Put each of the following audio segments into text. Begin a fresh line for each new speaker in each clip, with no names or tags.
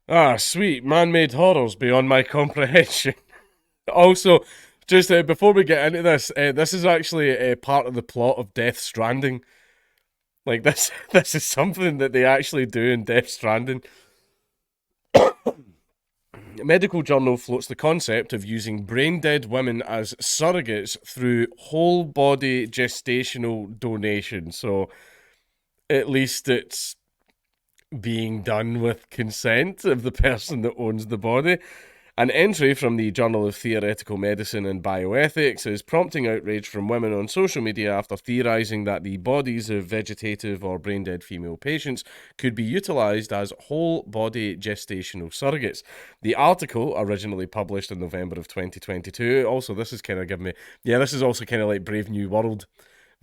Ah, sweet. Man-made horrors beyond my comprehension. Also, just before we get into this, this is actually part of the plot of Death Stranding. Like this, this is something that they actually do in Death Stranding. A medical journal floats the concept of using brain-dead women as surrogates through whole-body gestational donation. So at least it's being done with consent of the person that owns the body. An entry from the Journal of Theoretical Medicine and Bioethics is prompting outrage from women on social media after theorising that the bodies of vegetative or brain dead female patients could be utilised as whole body gestational surrogates. The article, originally published in November of 2022, also, this is kind of giving me, yeah, this is also kind of like Brave New World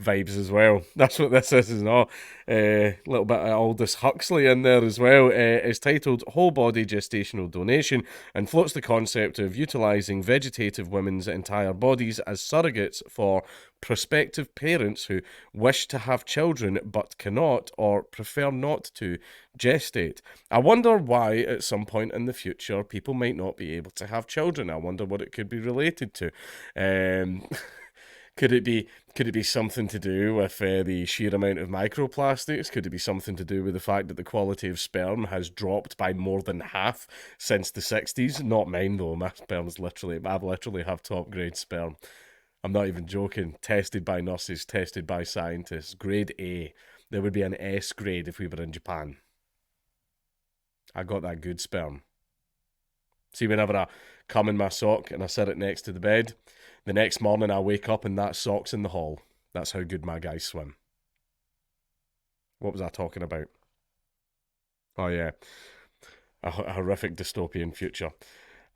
vibes as well. That's what this is not. A little bit of Aldous Huxley in there as well. It's titled Whole Body Gestational Donation and floats the concept of utilising vegetative women's entire bodies as surrogates for prospective parents who wish to have children but cannot or prefer not to gestate. I wonder why at some point in the future people might not be able to have children. I wonder what it could be related to. Could it be something to do with the sheer amount of microplastics? Could it be something to do with the fact that the quality of sperm has dropped by more than half since the 60s? Not mine though. My sperm's literally, I literally have top grade sperm. I'm not even joking. Tested by nurses, tested by scientists. Grade A. There would be an S grade if we were in Japan. I got that good sperm. See, whenever I come in my sock and I set it next to the bed, the next morning I wake up and that sock's in the hall. That's how good my guys swim. What was I talking about? Oh, yeah, a horrific dystopian future.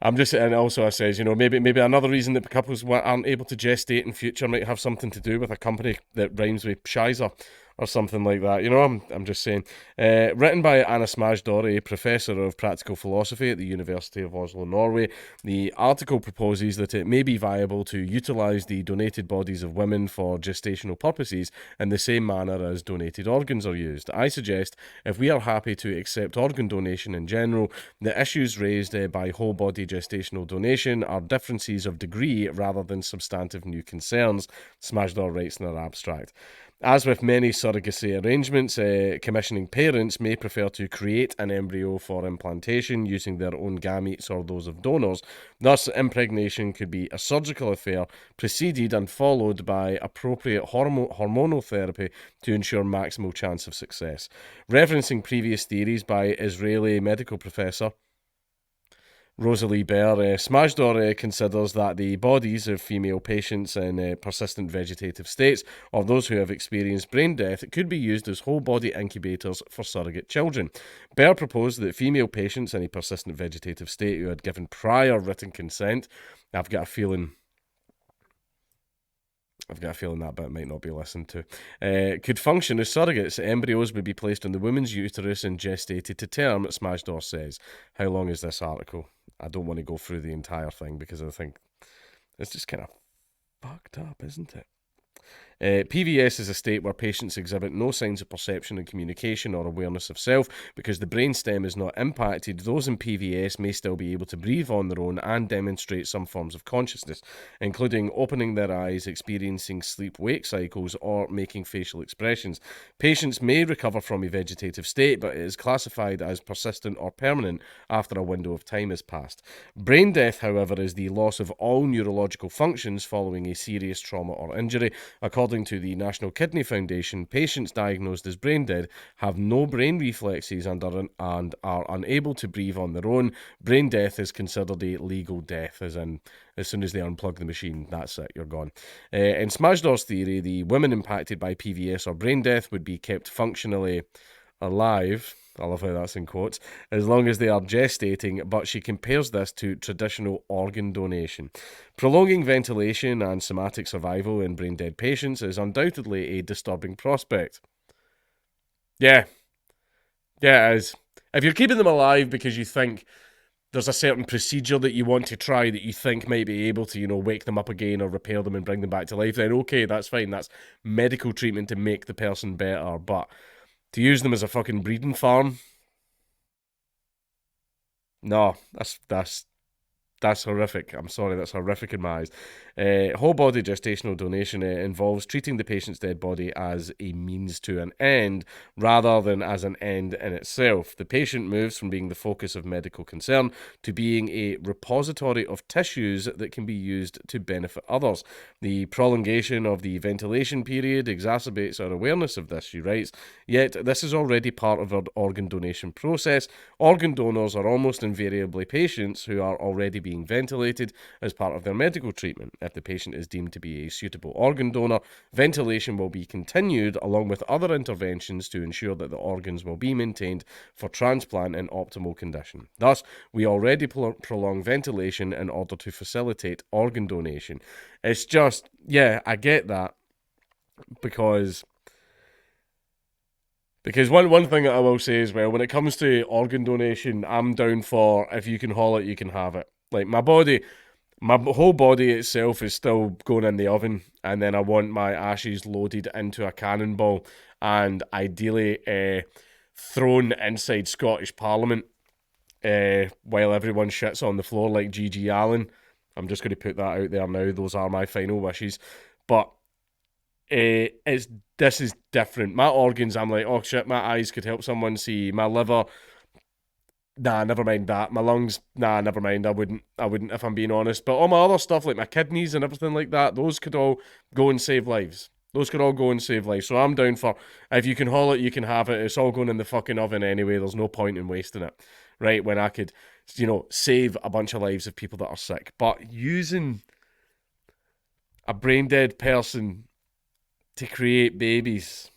I'm just, and also I says, maybe another reason that couples aren't able to gestate in future might have something to do with a company that rhymes with Shizer or something like that. I'm just saying. Written by Anna Smajdor, a professor of practical philosophy at the University of Oslo, Norway, the article proposes that it may be viable to utilise the donated bodies of women for gestational purposes in the same manner as donated organs are used. I suggest if we are happy to accept organ donation in general, the issues raised by whole body gestational donation are differences of degree rather than substantive new concerns, Smajdor writes in her abstract. As with many surrogacy arrangements, commissioning parents may prefer to create an embryo for implantation using their own gametes or those of donors. Thus, impregnation could be a surgical affair preceded and followed by appropriate hormonal therapy to ensure maximal chance of success. Referencing previous theories by Israeli medical professor Rosalie Baer, Smajdor considers that the bodies of female patients in persistent vegetative states or those who have experienced brain death could be used as whole body incubators for surrogate children. Baer proposed that female patients in a persistent vegetative state who had given prior written consent, I've got a feeling that bit might not be listened to. Could function as surrogates. Embryos would be placed in the woman's uterus and gestated to term, Smajdor says. How long is this article? I don't want to go through the entire thing because I think it's just kind of fucked up, isn't it? PVS is a state where patients exhibit no signs of perception and communication or awareness of self. Because the brainstem is not impacted, those in PVS may still be able to breathe on their own and demonstrate some forms of consciousness, including opening their eyes, experiencing sleep-wake cycles, or making facial expressions. Patients may recover from a vegetative state, but it is classified as persistent or permanent after a window of time has passed. Brain death, however, is the loss of all neurological functions following a serious trauma or injury. According to the National Kidney Foundation, patients diagnosed as brain dead have no brain reflexes and are unable to breathe on their own. Brain death is considered a legal death, as in, as soon as they unplug the machine, that's it, you're gone. In Smajdor's theory, the women impacted by PVS or brain death would be kept functionally alive. I love how that's in quotes, as long as they are gestating, but she compares this to traditional organ donation. Prolonging ventilation and somatic survival in brain dead patients is undoubtedly a disturbing prospect. Yeah, yeah, it is. If you're keeping them alive because you think there's a certain procedure that you want to try that you think might be able to, wake them up again or repair them and bring them back to life, then okay, that's fine. That's medical treatment to make the person better. But to use them as a fucking breeding farm, No, that's horrific. I'm sorry, that's horrific in my eyes. Whole body gestational donation involves treating the patient's dead body as a means to an end rather than as an end in itself. The patient moves from being the focus of medical concern to being a repository of tissues that can be used to benefit others. The prolongation of the ventilation period exacerbates our awareness of this, she writes. Yet, this is already part of our organ donation process. Organ donors are almost invariably patients who are already being ventilated as part of their medical treatment. If the patient is deemed to be a suitable organ donor, ventilation will be continued along with other interventions to ensure that the organs will be maintained for transplant in optimal condition. Thus, we already prolong ventilation in order to facilitate organ donation. It's just, yeah, I get that because one thing that I will say as well, when it comes to organ donation, I'm down for if you can haul it, you can have it. Like my whole body itself is still going in the oven, and then I want my ashes loaded into a cannonball and ideally thrown inside Scottish Parliament while everyone shits on the floor like G.G. Allen. I'm just going to put that out there now. Those are my final wishes. But this is different. My organs, I'm like, oh shit, my eyes could help someone see. My liver, nah, never mind that. My lungs, nah, never mind. I wouldn't if I'm being honest. But all my other stuff, like my kidneys and everything like that, those could all go and save lives. Those could all go and save lives. So I'm down for, if you can haul it, you can have it. It's all going in the fucking oven anyway. There's no point in wasting it, right? When I could, save a bunch of lives of people that are sick. But using a brain dead person to create babies,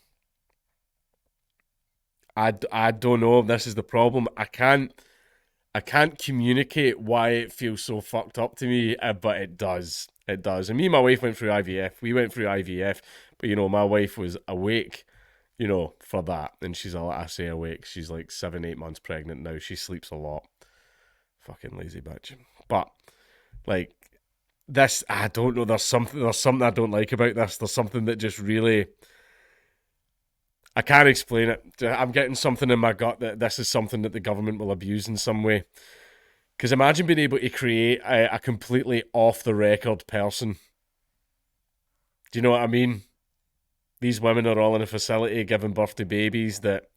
I don't know. This is the problem. I can't communicate why it feels so fucked up to me, but it does. It does. And me and my wife went through IVF. We went through IVF, but my wife was awake, for that. And she's I say awake. She's like 7, 8 months pregnant now. She sleeps a lot. Fucking lazy bitch. But like this, I don't know. There's something I don't like about this. There's something that just really, I can't explain it. I'm getting something in my gut that this is something that the government will abuse in some way. Because imagine being able to create a completely off the record person. Do you know what I mean? These women are all in a facility giving birth to babies that,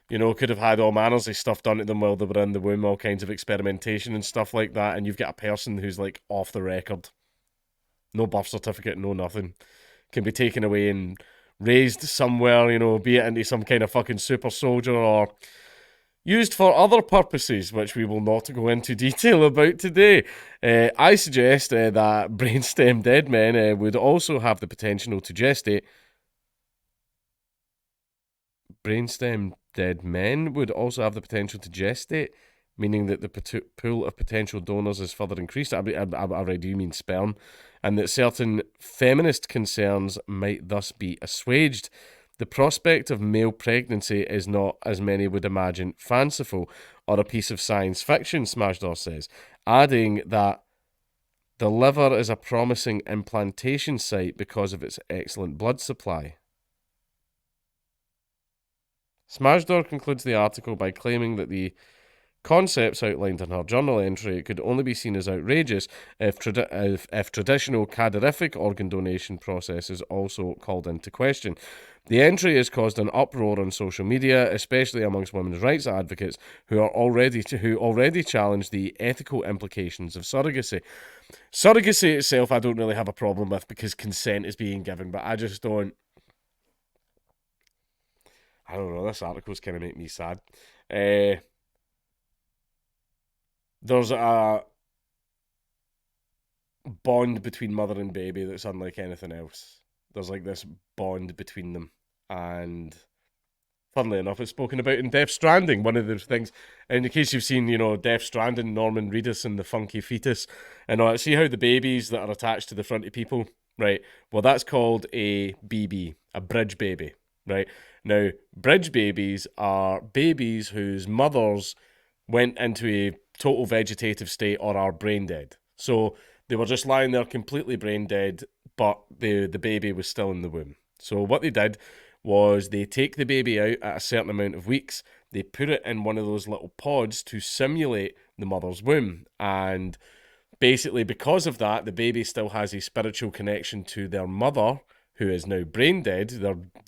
could have had all manners of stuff done to them while they were in the womb, all kinds of experimentation and stuff like that. And you've got a person who's like off the record. No birth certificate, no nothing. Can be taken away and raised somewhere, be it into some kind of fucking super soldier or used for other purposes, which we will not go into detail about today. I suggest that brainstem dead men would also have the potential to gestate. Brainstem dead men would also have the potential to gestate, meaning that the pool of potential donors is further increased. I already do mean sperm, and that certain feminist concerns might thus be assuaged. The prospect of male pregnancy is not, as many would imagine, fanciful or a piece of science fiction, Smashdor says, adding that the liver is a promising implantation site because of its excellent blood supply. Smashdor concludes the article by claiming that the concepts outlined in her journal entry could only be seen as outrageous if traditional cadaverific organ donation process is also called into question. The entry has caused an uproar on social media, especially amongst women's rights advocates who already challenge the ethical implications of surrogacy. Surrogacy itself, I don't really have a problem with because consent is being given, but I just don't. I don't know. This article's kind of making me sad. There's a bond between mother and baby that's unlike anything else. There's like this bond between them. And funnily enough, it's spoken about in Death Stranding. One of the things, in case you've seen, Death Stranding, Norman Reedus and the funky fetus, and see how the babies that are attached to the front of people, right? Well, that's called a BB, a bridge baby, right? Now, bridge babies are babies whose mothers went into a total vegetative state or are brain dead. So they were just lying there completely brain dead, but the baby was still in the womb. So what they did was they take the baby out at a certain amount of weeks, they put it in one of those little pods to simulate the mother's womb. And basically, because of that, the baby still has a spiritual connection to their mother, who is now brain dead.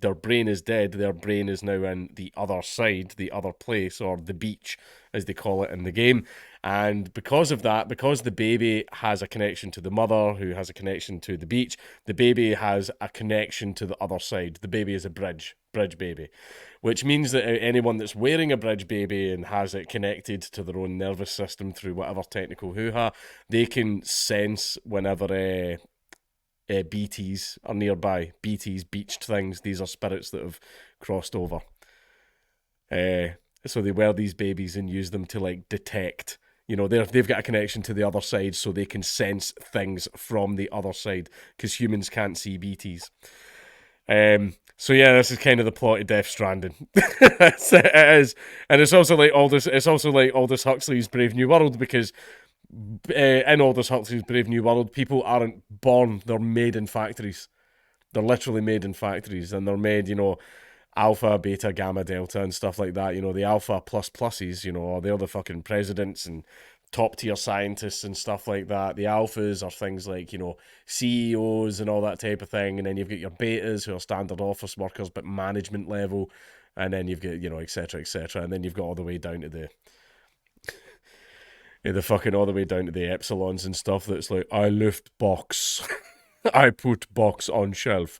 Their brain is dead. Their brain is now in the other side, the other place, or the beach, as they call it in the game. And because of that, because the baby has a connection to the mother, who has a connection to the beach, the baby has a connection to the other side. The baby is a bridge baby, which means that anyone that's wearing a bridge baby and has it connected to their own nervous system through whatever technical hoo-ha, they can sense whenever BTs are nearby. BTs, beached things. These are spirits that have crossed over. So they wear these babies and use them to like detect. You know, they've got a connection to the other side, so they can sense things from the other side because humans can't see BTs. So yeah, this is kind of the plot of Death Stranding. It is, and it's also like Aldous. It's also like Aldous Huxley's Brave New World, because in Aldous Huxley's Brave New World, people aren't born; they're made in factories. They're literally made in factories, and they're made, you know, alpha, beta, gamma, delta, and stuff like that. You know, the alpha plus pluses, you know, they're the fucking presidents and top tier scientists and stuff like that. The alphas are things like, you know, CEOs and all that type of thing. And then you've got your betas, who are standard office workers, but management level. And then you've got, you know, etc., etc. And then you've got all the way down to the fucking all the way down to the epsilons and stuff that's like, I lift box. I put box on shelf.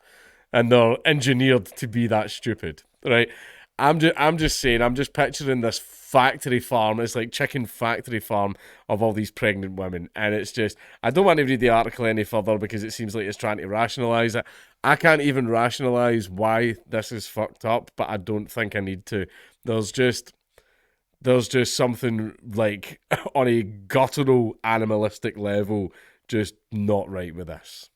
And they're engineered to be that stupid, right? I'm just saying, I'm just picturing this factory farm. It's like chicken factory farm of all these pregnant women. And it's just, I don't want to read the article any further because it seems like it's trying to rationalise it. I can't even rationalise why this is fucked up, but I don't think I need to. There's just something like on a guttural animalistic level just not right with this.